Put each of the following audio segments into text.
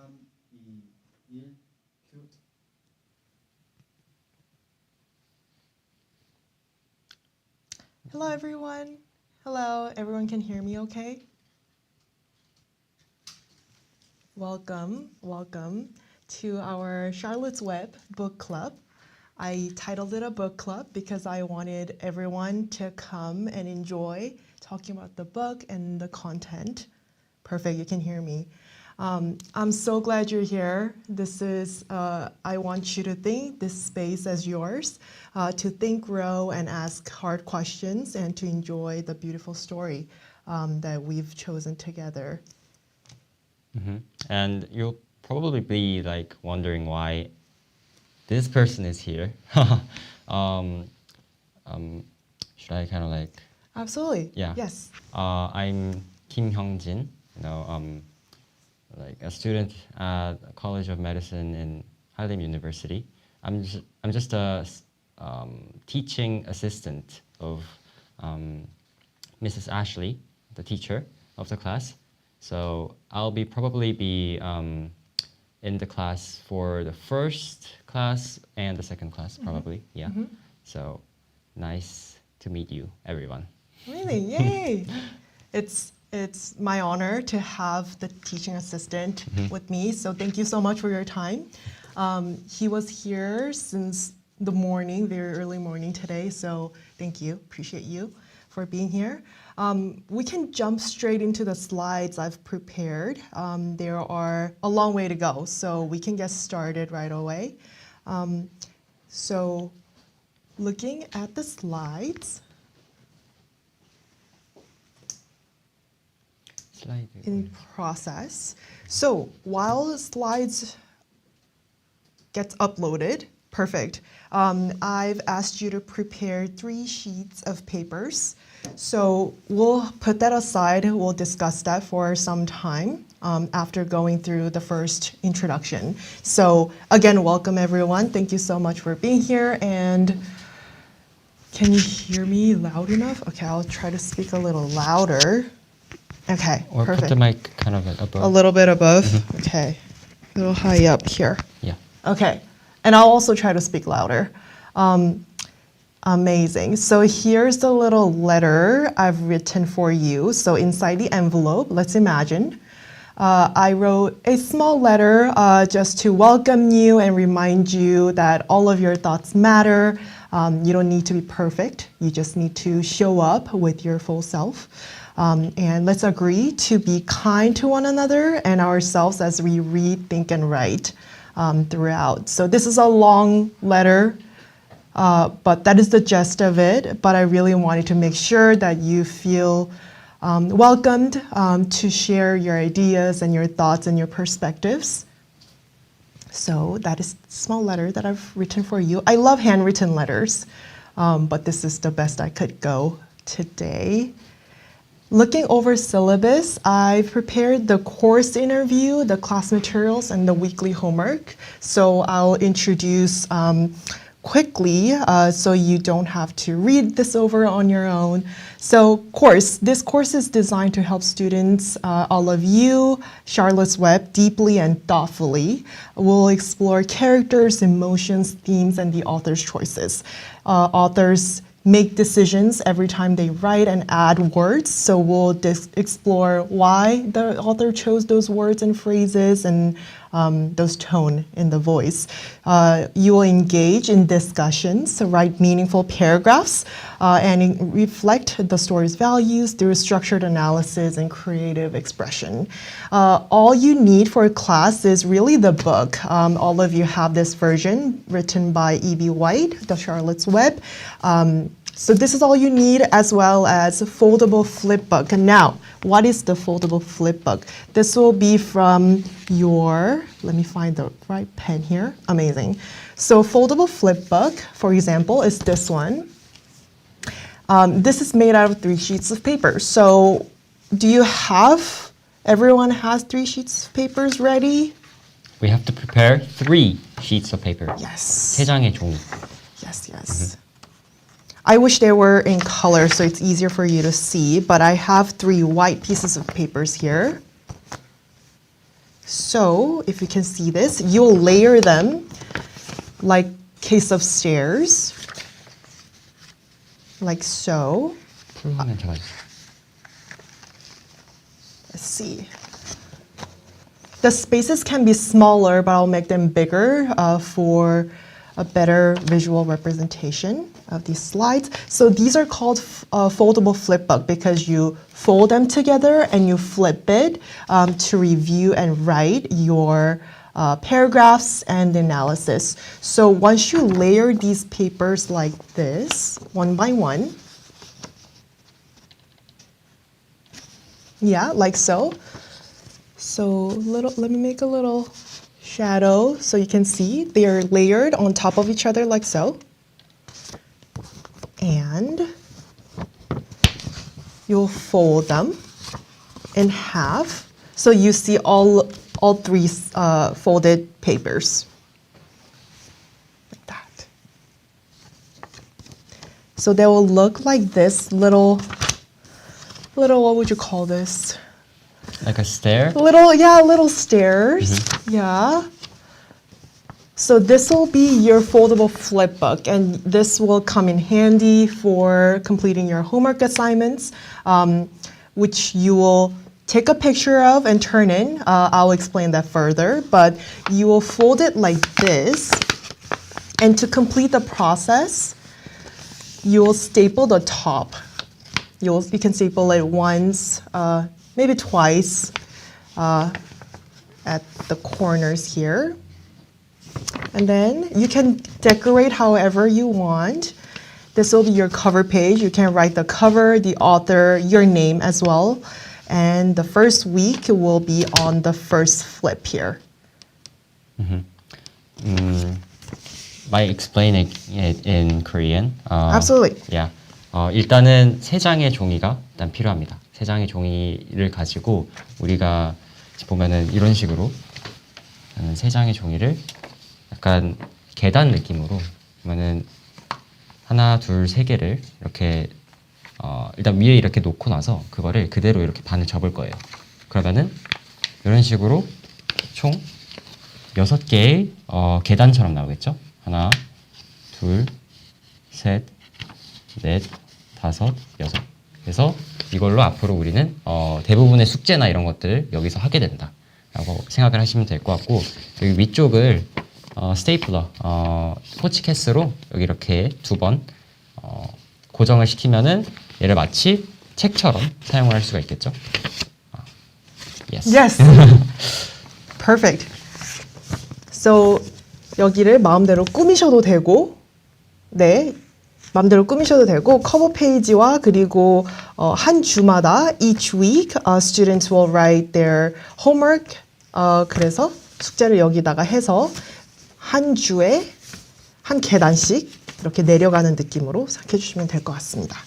3, 2, 1, 큐. Hello, everyone. Hello, everyone can hear me okay? Welcome to our Charlotte's Web book club. I titled it a book club because I wanted everyone to come and enjoy talking about the book and the content. Perfect, you can hear me. I'm so glad you're here. This is, I want you to think this space as yours, to think, grow, and ask hard questions, and to enjoy the beautiful story that we've chosen together. Mm-hmm. And you'll probably be like wondering why this person is here. Should I kind of like? Absolutely. Yeah. Yes. I'm Kim Hyungjin. Like a student at College of Medicine in Hallym University. I'm just a teaching assistant of Mrs. Ashley, the teacher of the class. So I'll probably be in the class for the first class and the second class, probably. Mm-hmm. Yeah. Mm-hmm. So nice to meet you, everyone. Really? Yay! It's my honor to have the teaching assistant with me. So thank you so much for your time. He was here since the morning, very early morning today. So thank you. Appreciate you for being here. We can jump straight into the slides I've prepared. There are a long way to go, so we can get started right away. So looking at the slides, in process. So while the slides gets uploaded, perfect. I've asked you to prepare 3 sheets of papers. So we'll put that aside. We'll discuss that for some time after going through the first introduction. So again, welcome everyone. Thank you so much for being here. And can you hear me loud enough? Okay, I'll try to speak a little louder. Okay, or perfect. Put the mic kind of like above. A little bit above? Mm-hmm. Okay, a little high up here. Yeah. Okay, and I'll also try to speak louder. Amazing. So here's the little letter I've written for you. So inside the envelope, let's imagine, I wrote a small letter just to welcome you and remind you that all of your thoughts matter. You don't need to be perfect. You just need to show up with your full self. And let's agree to be kind to one another and ourselves as we read, think, and write throughout. So this is a long letter, but that is the gist of it. But I really wanted to make sure that you feel welcomed to share your ideas and your thoughts and your perspectives. So that is a small letter that I've written for you. I love handwritten letters, but this is the best I could go today. Looking over syllabus, I prepared the course interview, the class materials, and the weekly homework. So I'll introduce quickly so you don't have to read this over on your own. So this course is designed to help students, all of you, Charlotte's Web, deeply and thoughtfully. We'll explore characters, emotions, themes, and the author's choices. Authors make decisions every time they write and add words. So we'll explore why the author chose those words and phrases and those tone in the voice. You will engage in discussions, write meaningful paragraphs, and reflect the story's values through structured analysis and creative expression. All you need for a class is really the book. All of you have this version written by E.B. White, The Charlotte's Web. So this is all you need, as well as a foldable flip book. And now, what is the foldable flip book? This will be from your, let me find the right pen here. Amazing. So foldable flip book, for example, is this one. This is made out of 3 sheets of paper. So everyone has 3 sheets of papers ready? We have to prepare 3 sheets of paper. Yes. 3장의 종이. Yes. Mm-hmm. I wish they were in color so it's easier for you to see, but I have 3 white pieces of papers here. So if you can see this, you'll layer them like case of stairs, like so. 풀화면 잡아주세요. Let's see. The spaces can be smaller, but I'll make them bigger for a better visual representation of these slides. So these are called foldable flipbook because you fold them together and you flip it to review and write your paragraphs and analysis. So once you layer these papers like this, one by one, yeah, like so. So let me make a little shadow so you can see they are layered on top of each other like so. And you'll fold them in half so you see all three folded papers. Like that. So they will look like this little, what would you call this? Like a stair? Little stairs. Yeah. So this will be your foldable flip book, and this will come in handy for completing your homework assignments, which you will take a picture of and turn in. I'll explain that further, but you will fold it like this, and to complete the process, you will staple the top. You can staple it once, maybe twice at the corners here. And then you can decorate however you want. This will be your cover page. You can write the cover, the author, your name as well. And the first week will be on the first flip here. By explaining it in Korean. Absolutely. Yeah. 일단은 세 장의 종이가 일단 필요합니다. 세 장의 종이를 가지고 우리가 보면은 이런 식으로 세 장의 종이를 약간 계단 느낌으로 보면은 하나, 둘, 세 개를 이렇게 일단 위에 이렇게 놓고 나서 그거를 그대로 이렇게 반을 접을 거예요. 그러면은 이런 식으로 총 6개의 계단처럼 나오겠죠? 하나, 둘, 셋, 넷, 다섯, 여섯. 그래서 이걸로 앞으로 우리는 대부분의 숙제나 이런 것들을 여기서 하게 된다라고 생각을 하시면 될 것 같고, 여기 위쪽을 스테이플러, 호치케스로 여기 이렇게 2번 고정을 시키면은 얘를 마치 책처럼 사용을 할 수가 있겠죠. Yes. Yes. Perfect. So 여기를 마음대로 꾸미셔도 되고, 네, 마음대로 꾸미셔도 되고, 커버 페이지와 그리고 한 주마다 each week students will write their homework. 그래서 숙제를 여기다가 해서 한 주에 한 계단씩 이렇게 내려가는 느낌으로 생각해 주시면 될 것 같습니다.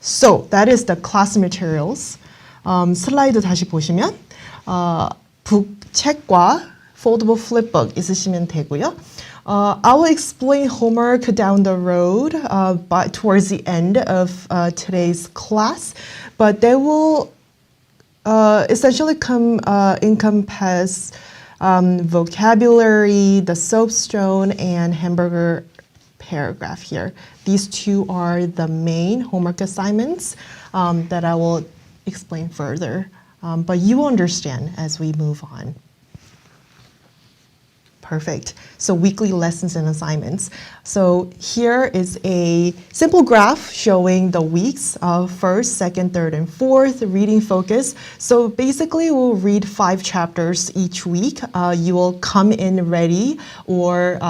So that is the class materials. 슬라이드 다시 보시면 책과 foldable flipbook 있으시면 되고요. I will explain homework down the road towards the end of today's class, but they will essentially encompass vocabulary, the soapstone, and hamburger paragraph here. These two are the main homework assignments that I will explain further, but you will understand as we move on. Perfect. So weekly lessons and assignments. So here is a simple graph showing the weeks of first, second, third, and fourth reading focus. So basically we'll read 5 chapters each week. You will come in ready or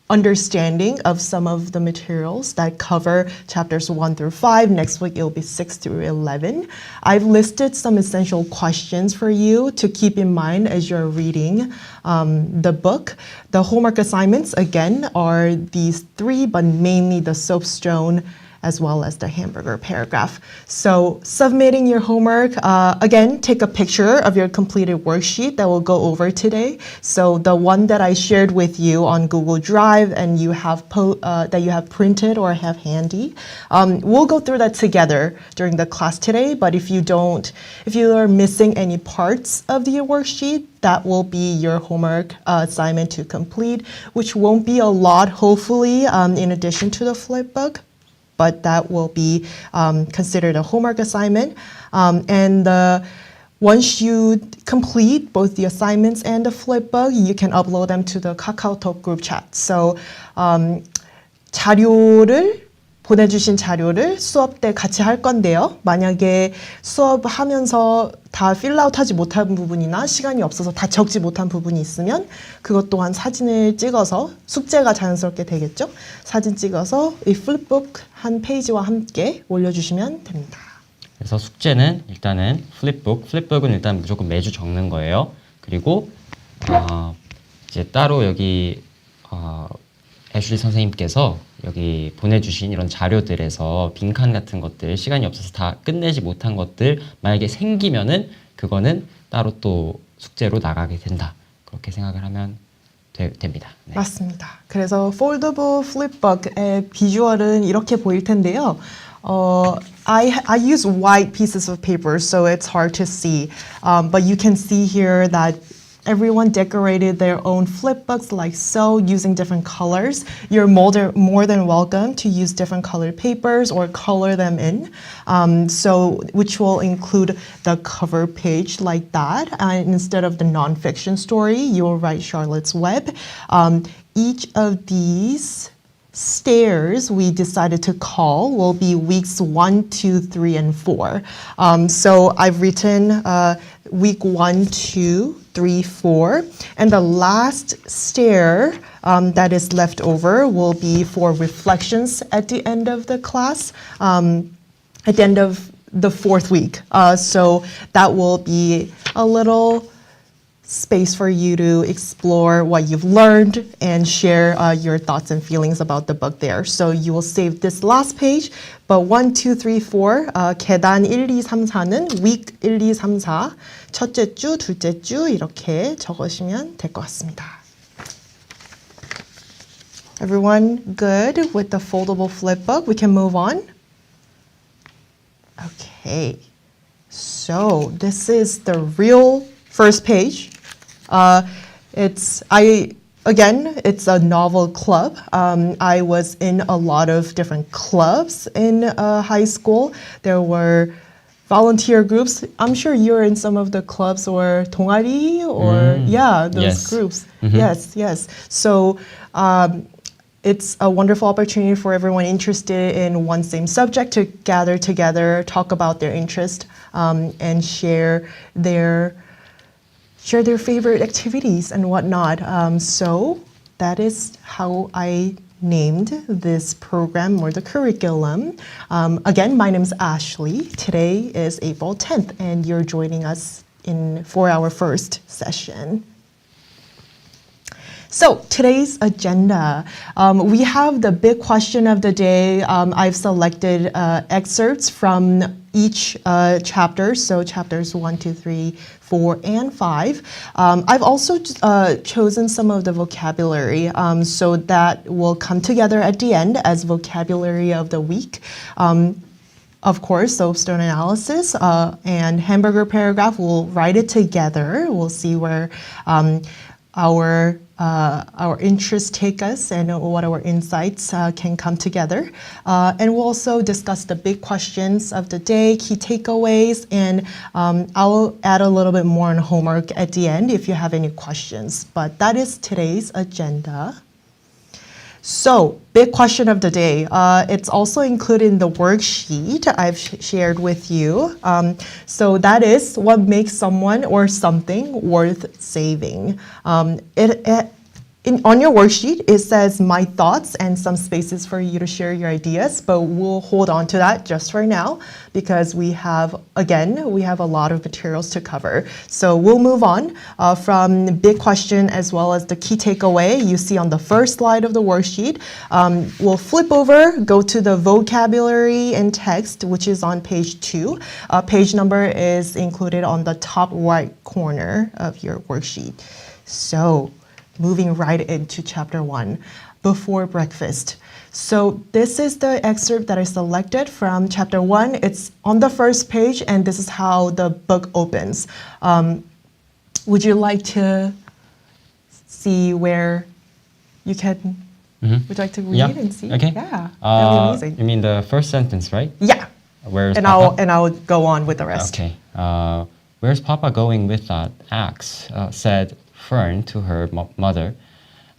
understanding of some of the materials that cover chapters 1 through 5. Next week, it'll be 6 through 11. I've listed some essential questions for you to keep in mind as you're reading the book. The homework assignments, again, are these 3, but mainly the soapstone as well as the hamburger paragraph. So submitting your homework, again, take a picture of your completed worksheet that we'll go over today. So the one that I shared with you on Google Drive and you have that you have printed or have handy, we'll go through that together during the class today. But if you are missing any parts of the worksheet, that will be your homework assignment to complete, which won't be a lot, hopefully, in addition to the flipbook. But that will be considered a homework assignment. Once you complete both the assignments and the flipbook, you can upload them to the KakaoTalk group chat. So 보내주신 자료를 수업 때 같이 할 건데요. 만약에 수업하면서 다 필라웃하지 못한 부분이나 시간이 없어서 다 적지 못한 부분이 있으면 그것 또한 사진을 찍어서 숙제가 자연스럽게 되겠죠. 사진 찍어서 이 플립북 한 페이지와 함께 올려주시면 됩니다. 그래서 숙제는 일단은 플립북은 일단 무조건 매주 적는 거예요. 그리고 이제 따로 여기 애슐리 선생님께서 여기 보내주신 이런 자료들에서 빈칸 같은 것들, 시간이 없어서 다 끝내지 못한 것들 만약에 생기면은 그거는 따로 또 숙제로 나가게 된다. 그렇게 생각을 하면 됩니다. 네. 맞습니다. 그래서 foldable flipbook의 비주얼은 이렇게 보일 텐데요. I use white pieces of paper, so it's hard to see. But you can see here that everyone decorated their own flipbooks like so, using different colors. You're more than welcome to use different colored papers or color them in. Which will include the cover page like that. And instead of the nonfiction story, you will write Charlotte's Web. Each of these stairs we decided to call will be weeks 1, 2, 3, and 4. So I've written week 1, 2, 3, 4, and the last stair that is left over will be for reflections at the end of the class, at the end of the 4th week. So that will be a little space for you to explore what you've learned and share your thoughts and feelings about the book there. So you will save this last page, but 1, 2, 3, 4, 계단 1, 2, 3, 4는 week 1, 2, 3, 4, 첫째 주, 둘째 주 이렇게 적으시면 될 것 같습니다. Everyone good with the foldable flipbook? We can move on. Okay, so this is the real first page. It's a novel club. I was in a lot of different clubs in high school. There were volunteer groups. I'm sure you're in some of the clubs or 동아리 or those yes. groups. Mm-hmm. Yes. So it's a wonderful opportunity for everyone interested in one same subject to gather together, talk about their interest, and share their favorite activities and whatnot. So that is how I named this program or the curriculum. Again, my name is Ashley. Today is April 10th, and you're joining us for our first session. So today's agenda, we have the big question of the day. I've selected excerpts from each chapter, so chapters 1, 2, 3, 4, and 5. I've also chosen some of the vocabulary, so that will come together at the end as vocabulary of the week. Of course, soapstone analysis and hamburger paragraph, we'll write it together. We'll see where our interests take us and what our insights can come together. And we'll also discuss the big questions of the day, key takeaways, and I'll add a little bit more on homework at the end if you have any questions. But that is today's agenda. So, big question of the day. It's also included in the worksheet I've shared with you. So that is what makes someone or something worth saving. It on your worksheet, it says my thoughts and some spaces for you to share your ideas, but we'll hold on to that just for now because we have a lot of materials to cover. So we'll move on from the big question as well as the key takeaway you see on the first slide of the worksheet. We'll flip over, go to the vocabulary and text, which is on page 2. Page number is included on the top right corner of your worksheet. So, moving right into chapter 1, before breakfast. So this is the excerpt that I selected from chapter 1. It's on the first page, and this is how the book opens. Would you like to see where you can, would you like to read and see? Okay. Yeah, that'd be amazing. You mean the first sentence, right? Yeah. Where's and Papa? I'll go on with the rest. Okay. Where's Papa going with that axe? Said Fern to her mother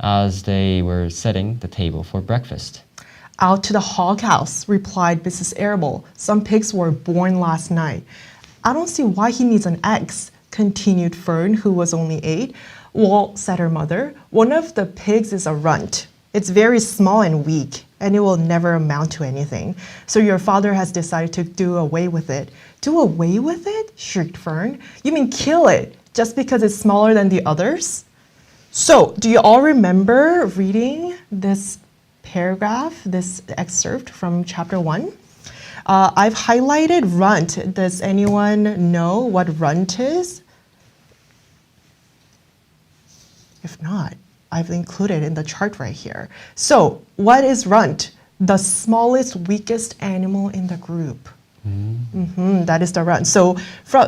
as they were setting the table for breakfast. Out to the hog house, replied Mrs. Arable. Some pigs were born last night. I don't see why he needs an axe, continued Fern, who was only 8. Well, said her mother, one of the pigs is a runt. It's very small and weak, and it will never amount to anything. So your father has decided to do away with it. Do away with it? Shrieked Fern. You mean kill it, just because it's smaller than the others? So, do you all remember reading this paragraph, this excerpt from chapter 1? I've highlighted runt. Does anyone know what runt is? If not, I've included in the chart right here. So, what is runt? The smallest, weakest animal in the group. That is the runt. So,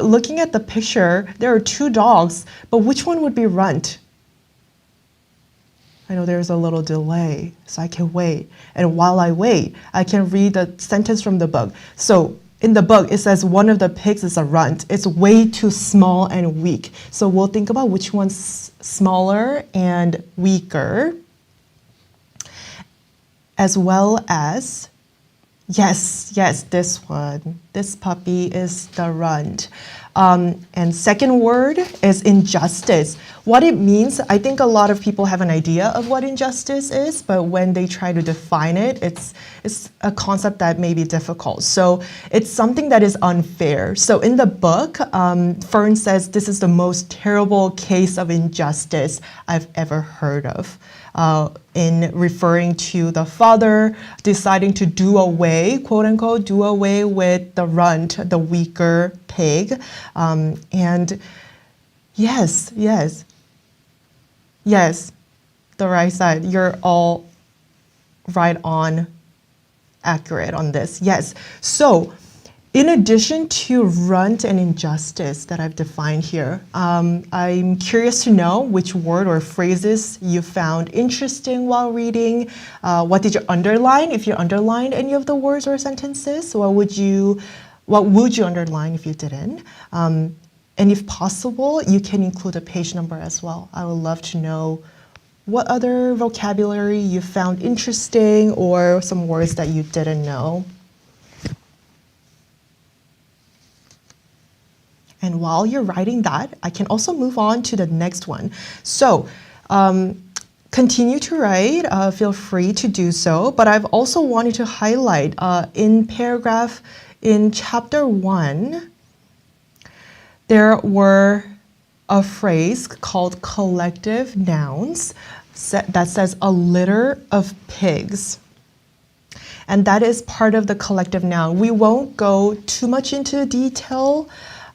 looking at the picture, there are 2 dogs, but which one would be runt? I know there's a little delay, so I can wait. And while I wait, I can read the sentence from the book. So, in the book, it says one of the pigs is a runt. It's way too small and weak. So we'll think about which one's smaller and weaker, as well as, yes, this one. This puppy is the runt. And second word is injustice. What it means, I think a lot of people have an idea of what injustice is, but when they try to define it, it's a concept that may be difficult. So it's something that is unfair. So in the book, Fern says this is the most terrible case of injustice I've ever heard of. In referring to the father deciding to do away, quote unquote, do away with the runt, the weaker pig. And yes, the right side. You're all right on accurate on this. Yes. So, in addition to runt and injustice that I've defined here, I'm curious to know which word or phrases you found interesting while reading. What did you underline? If you underlined any of the words or sentences, what would you underline if you didn't? And if possible, you can include a page number as well. I would love to know what other vocabulary you found interesting or some words that you didn't know. And while you're writing that, I can also move on to the next one. So, continue to write, feel free to do so, but I've also wanted to highlight in chapter 1, there were a phrase called collective nouns that says a litter of pigs. And that is part of the collective noun. We won't go too much into detail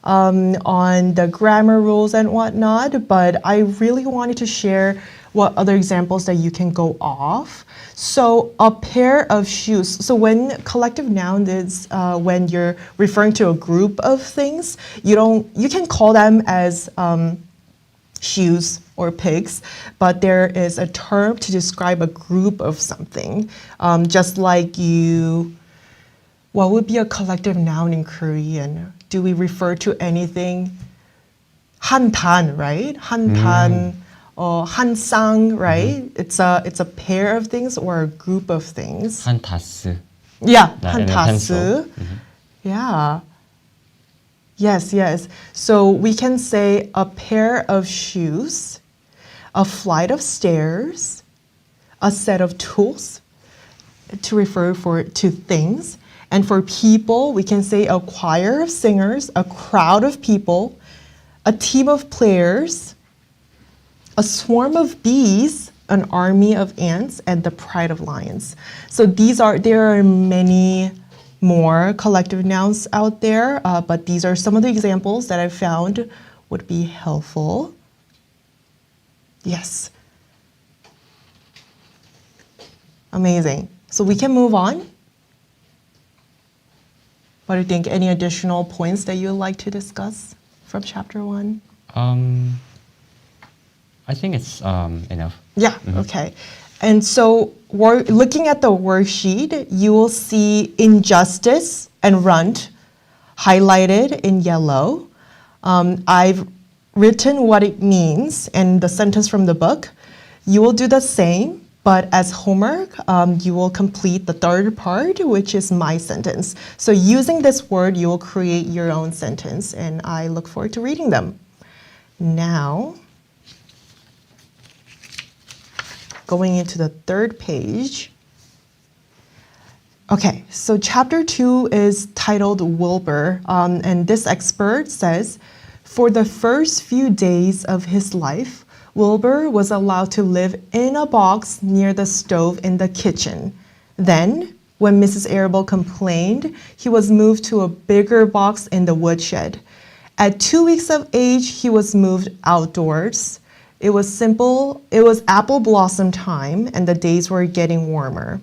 on the grammar rules and whatnot, but I really wanted to share what other examples that you can go off. So a pair of shoes. So when collective noun is when you're referring to a group of things, you can call them as shoes or pigs, but there is a term to describe a group of something. Just like what would be a collective noun in Korean? Do we refer to anything? 한단, right? 한단, or 한쌍, right? It's a pair of things or a group of things. 한 다스. Yeah, and a 한 pencil. 다스. Yeah. Yes. So we can say a pair of shoes, a flight of stairs, a set of tools to refer to things. And for people, we can say a choir of singers, a crowd of people, a team of players, a swarm of bees, an army of ants, and the pride of lions. So there are many more collective nouns out there, but these are some of the examples that I found would be helpful. Yes. Amazing. So we can move on. What do you think? Any additional points that you would like to discuss from chapter 1? I think it's enough. Yeah, okay. And so looking at the worksheet, you will see injustice and runt highlighted in yellow. I've written what it means and the sentence from the book. You will do the same, but as homework, you will complete the third part, which is my sentence. So using this word, you will create your own sentence, and I look forward to reading them. Now, going into the third page. Okay, so chapter 2 is titled Wilbur, and this expert says, for the first few days of his life, Wilbur was allowed to live in a box near the stove in the kitchen. Then, when Mrs. Arable complained, he was moved to a bigger box in the woodshed. At 2 weeks of age, he was moved outdoors. It was apple blossom time, and the days were getting warmer,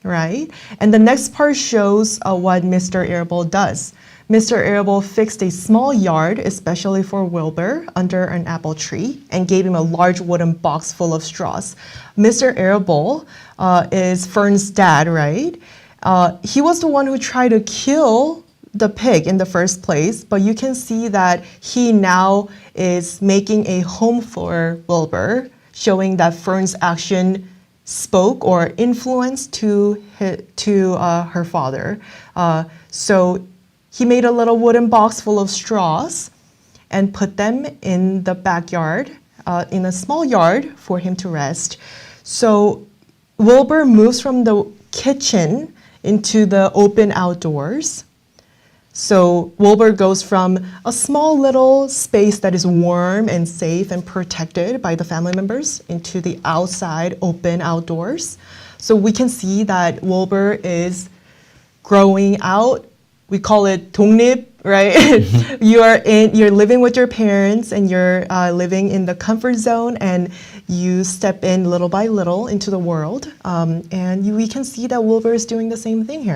right? And the next part shows what Mr. Arable does. Mr. Arable fixed a small yard, especially for Wilbur, under an apple tree, and gave him a large wooden box full of straws. Mr. Arable is Fern's dad, right? He was the one who tried to kill the pig in the first place, but you can see that he now is making a home for Wilbur, showing that Fern's action spoke or influenced to her father. So he made a little wooden box full of straws and put them in the backyard, in a small yard for him to rest. So Wilbur moves from the kitchen into the open outdoors. So Wilbur goes from a small little space that is warm and safe and protected by the family members into the outside open outdoors. So we can see that Wilbur is growing out. We call it 독립, right? You're living with your parents and you're living in the comfort zone, and you step in little by little into the world. And we can see that Wilbur is doing the same thing here.